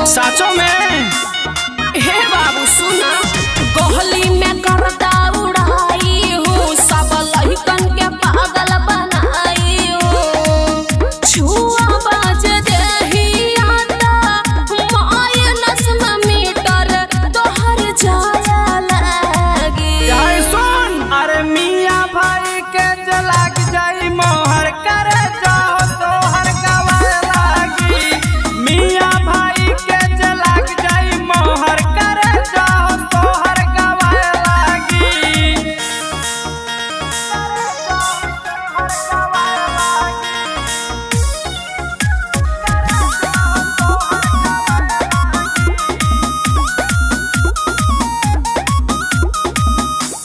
साचो में। हे बाबू सुना, गोहली में करता उड़ाई हूँ, सब लहिकन के पागल बनाई हूँ। छुआ बाज देही आता माइनस में मीटर तोहर जाया लगी। यार सुन, अरे मियाँ भाई के जलाग जाई मोहर करे जाओ तोहर गवाए लागी। मियाँ भाई के जलाग जाई मोहर करे जाओ तोहर गवाए लागी।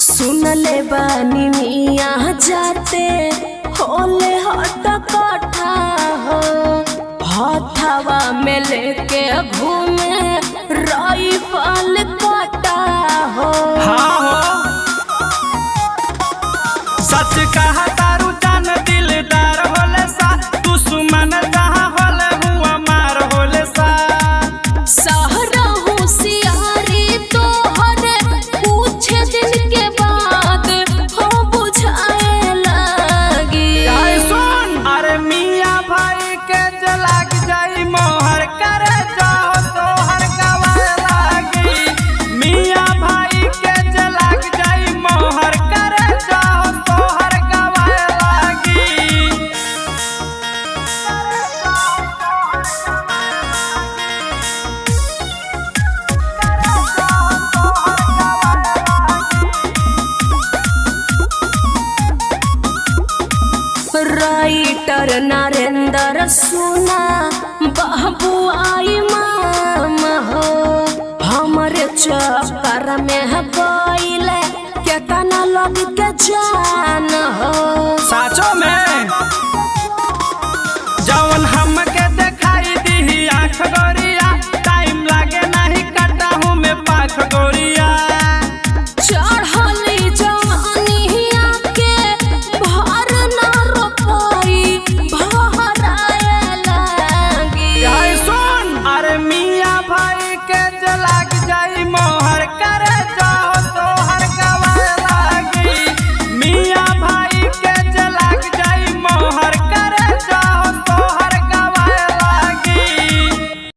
सुन ले बानी मियाँ जाते होले हट कठा हो, हथवा में लेके घूमे राइफल कटा हो। हाँ हो, सच कहा तारू जान दिलदार होले सा, दुश्मन जहाँ होले हुआ मार होले सा। सहरा होशियारी तोहर कुछ दिन के बाद हो बुझाए लगी। यार सुन, अरे मियाँ भाई के जलाग जाई मोहर करे जाओ तोहर गवाए लागी। मियाँ भाई के जलाग जाई मोहर करे जाओ तोहर गवाए लागी। राइटर नरेंद्र सुना बाबू आई मामा हो, हमरे चक्कर में है गइले केतना लग के जान हो। साचो में जवन हमके दिखाई दी आँख गोरिया, टाइम लागे नहीं कटा हूँ मैं पाख गोरिया। चढ़ली जवानिया के भर ना रोपाई भराए लगी। यार सुन, अरे मियाँ भाई के जलाग जाई मोहर